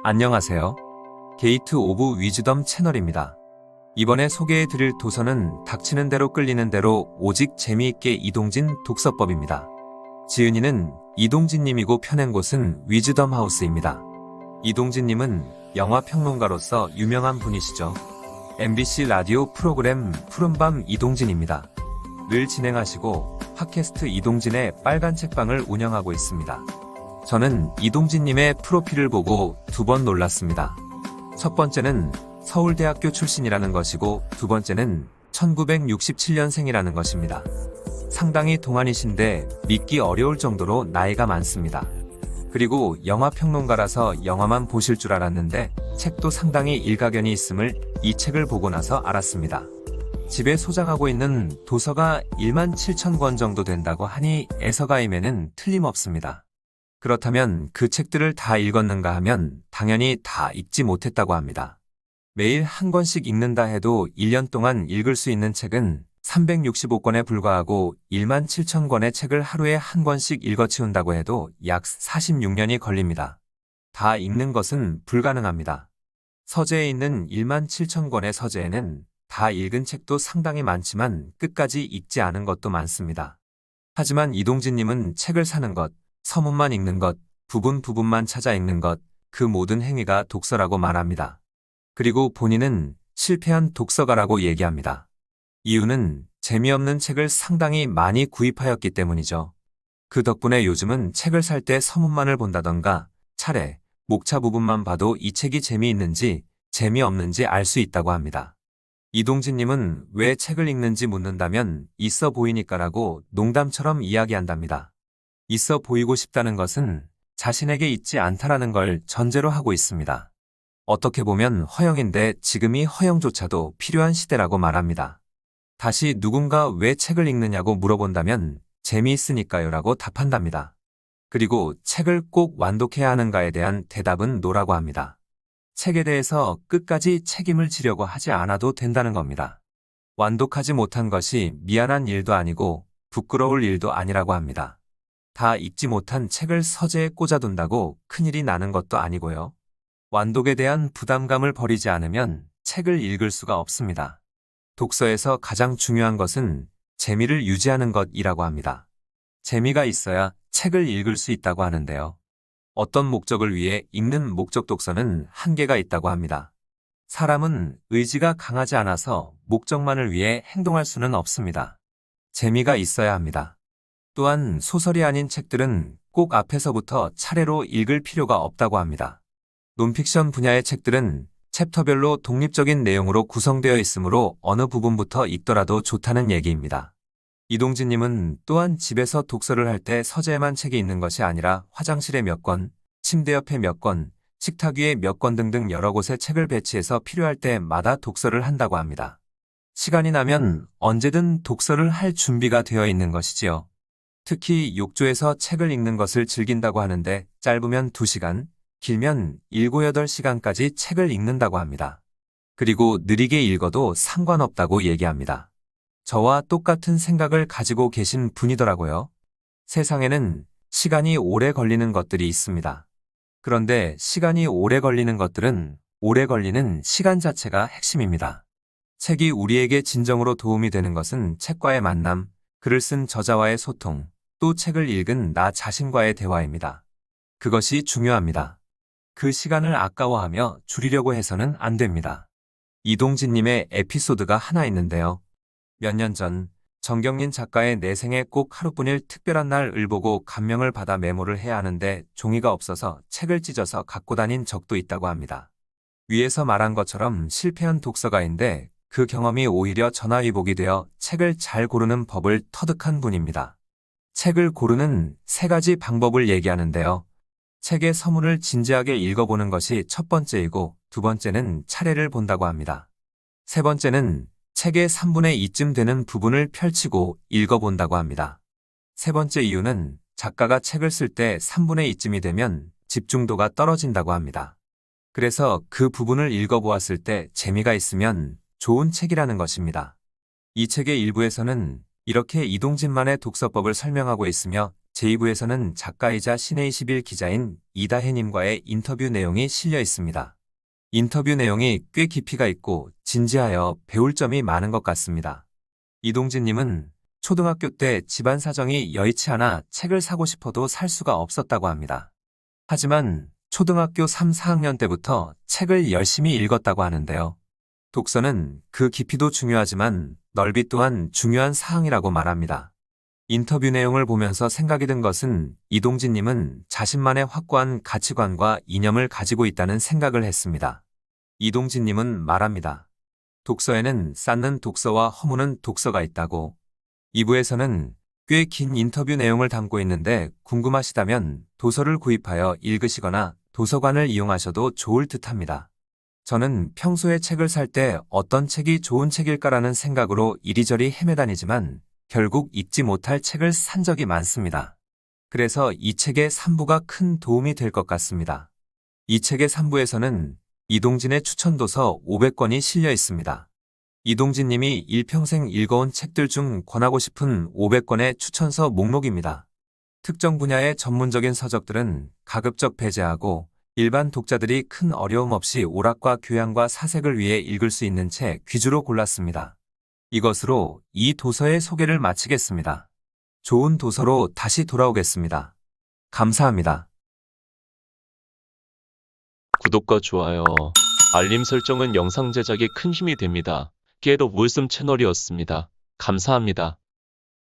안녕하세요. 게이트 오브 위즈덤 채널입니다. 이번에 소개해드릴 도서는 닥치는 대로 끌리는 대로 오직 재미있게 이동진 독서법입니다. 지은이는 이동진님이고 펴낸 곳은 위즈덤 하우스입니다. 이동진님은 영화평론가로서 유명한 분이시죠. MBC 라디오 프로그램 푸른밤 이동진입니다. 를 진행하시고 팟캐스트 이동진의 빨간 책방을 운영하고 있습니다. 저는 이동진님의 프로필을 보고 두 번 놀랐습니다. 첫 번째는 서울대학교 출신이라는 것이고 두 번째는 1967년생이라는 것입니다. 상당히 동안이신데 믿기 어려울 정도로 나이가 많습니다. 그리고 영화평론가라서 영화만 보실 줄 알았는데 책도 상당히 일가견이 있음을 이 책을 보고 나서 알았습니다. 집에 소장하고 있는 도서가 17,000권 정도 된다고 하니 애서가임에는 틀림없습니다. 그렇다면 그 책들을 다 읽었는가 하면 당연히 다 읽지 못했다고 합니다. 매일 한 권씩 읽는다 해도 1년 동안 읽을 수 있는 책은 365권에 불과하고 17,000권의 책을 하루에 한 권씩 읽어치운다고 해도 약 46년이 걸립니다. 다 읽는 것은 불가능합니다. 서재에 있는 17,000권의 서재에는 다 읽은 책도 상당히 많지만 끝까지 읽지 않은 것도 많습니다. 하지만 이동진님은 책을 사는 것, 서문만 읽는 것, 부분만 찾아 읽는 것, 그 모든 행위가 독서라고 말합니다. 그리고 본인은 실패한 독서가라고 얘기합니다. 이유는 재미없는 책을 상당히 많이 구입하였기 때문이죠. 그 덕분에 요즘은 책을 살 때 서문만을 본다던가 차례, 목차 부분만 봐도 이 책이 재미있는지 재미없는지 알 수 있다고 합니다. 이동진님은 왜 책을 읽는지 묻는다면 있어 보이니까라고 농담처럼 이야기한답니다. 있어 보이고 싶다는 것은 자신에게 있지 않다라는 걸 전제로 하고 있습니다. 어떻게 보면 허영인데 지금이 허영조차도 필요한 시대라고 말합니다. 다시 누군가 왜 책을 읽느냐고 물어본다면 재미있으니까요 라고 답한답니다. 그리고 책을 꼭 완독해야 하는가에 대한 대답은 노라고 합니다. 책에 대해서 끝까지 책임을 지려고 하지 않아도 된다는 겁니다. 완독하지 못한 것이 미안한 일도 아니고 부끄러울 일도 아니라고 합니다. 다 읽지 못한 책을 서재에 꽂아둔다고 큰일이 나는 것도 아니고요. 완독에 대한 부담감을 버리지 않으면 책을 읽을 수가 없습니다. 독서에서 가장 중요한 것은 재미를 유지하는 것이라고 합니다. 재미가 있어야 책을 읽을 수 있다고 하는데요. 어떤 목적을 위해 읽는 목적 독서는 한계가 있다고 합니다. 사람은 의지가 강하지 않아서 목적만을 위해 행동할 수는 없습니다. 재미가 있어야 합니다. 또한 소설이 아닌 책들은 꼭 앞에서부터 차례로 읽을 필요가 없다고 합니다. 논픽션 분야의 책들은 챕터별로 독립적인 내용으로 구성되어 있으므로 어느 부분부터 읽더라도 좋다는 얘기입니다. 이동진님은 또한 집에서 독서를 할 때 서재에만 책이 있는 것이 아니라 화장실에 몇 권, 침대 옆에 몇 권, 식탁 위에 몇 권 등등 여러 곳에 책을 배치해서 필요할 때마다 독서를 한다고 합니다. 시간이 나면 언제든 독서를 할 준비가 되어 있는 것이지요. 특히 욕조에서 책을 읽는 것을 즐긴다고 하는데 짧으면 2시간, 길면 7, 8시간까지 책을 읽는다고 합니다. 그리고 느리게 읽어도 상관없다고 얘기합니다. 저와 똑같은 생각을 가지고 계신 분이더라고요. 세상에는 시간이 오래 걸리는 것들이 있습니다. 그런데 시간이 오래 걸리는 것들은 오래 걸리는 시간 자체가 핵심입니다. 책이 우리에게 진정으로 도움이 되는 것은 책과의 만남, 글을 쓴 저자와의 소통, 또 책을 읽은 나 자신과의 대화입니다. 그것이 중요합니다. 그 시간을 아까워하며 줄이려고 해서는 안 됩니다. 이동진님의 에피소드가 하나 있는데요. 몇 년 전 정경린 작가의 내 생에 꼭 하루뿐일 특별한 날을 보고 감명을 받아 메모를 해야 하는데 종이가 없어서 책을 찢어서 갖고 다닌 적도 있다고 합니다. 위에서 말한 것처럼 실패한 독서가인데 그 경험이 오히려 전화위복이 되어 책을 잘 고르는 법을 터득한 분입니다. 책을 고르는 3가지 방법을 얘기하는데요. 책의 서문을 진지하게 읽어보는 것이 첫 번째이고 두 번째는 차례를 본다고 합니다. 세 번째는 책의 3분의 2쯤 되는 부분을 펼치고 읽어본다고 합니다. 세 번째 이유는 작가가 책을 쓸 때 3분의 2쯤이 되면 집중도가 떨어진다고 합니다. 그래서 그 부분을 읽어보았을 때 재미가 있으면 좋은 책이라는 것입니다. 이 책의 일부에서는 이렇게 이동진만의 독서법을 설명하고 있으며 제2부에서는 작가이자 신의21 기자인 이다혜님과의 인터뷰 내용이 실려 있습니다. 인터뷰 내용이 꽤 깊이가 있고 진지하여 배울 점이 많은 것 같습니다. 이동진님은 초등학교 때 집안 사정이 여의치 않아 책을 사고 싶어도 살 수가 없었다고 합니다. 하지만 초등학교 3, 4학년 때부터 책을 열심히 읽었다고 하는데요. 독서는 그 깊이도 중요하지만 넓이 또한 중요한 사항이라고 말합니다. 인터뷰 내용을 보면서 생각이 든 것은 이동진님은 자신만의 확고한 가치관과 이념을 가지고 있다는 생각을 했습니다. 이동진님은 말합니다. 독서에는 쌓는 독서와 허무는 독서가 있다고. 2부에서는 꽤 긴 인터뷰 내용을 담고 있는데 궁금하시다면 도서를 구입하여 읽으시거나 도서관을 이용하셔도 좋을 듯합니다. 저는 평소에 책을 살 때 어떤 책이 좋은 책일까라는 생각으로 이리저리 헤매다니지만 결국 읽지 못할 책을 산 적이 많습니다. 그래서 이 책의 3부가 큰 도움이 될 것 같습니다. 이 책의 3부에서는 이동진의 추천도서 500권이 실려 있습니다. 이동진님이 일평생 읽어온 책들 중 권하고 싶은 500권의 추천서 목록입니다. 특정 분야의 전문적인 서적들은 가급적 배제하고 일반 독자들이 큰 어려움 없이 오락과 교양과 사색을 위해 읽을 수 있는 책 위주로 골랐습니다. 이것으로 이 도서의 소개를 마치겠습니다. 좋은 도서로 다시 돌아오겠습니다. 감사합니다. 구독과 좋아요, 알림 설정은 영상 제작에 큰 힘이 됩니다. Get of Wisdom 채널이었습니다. 감사합니다.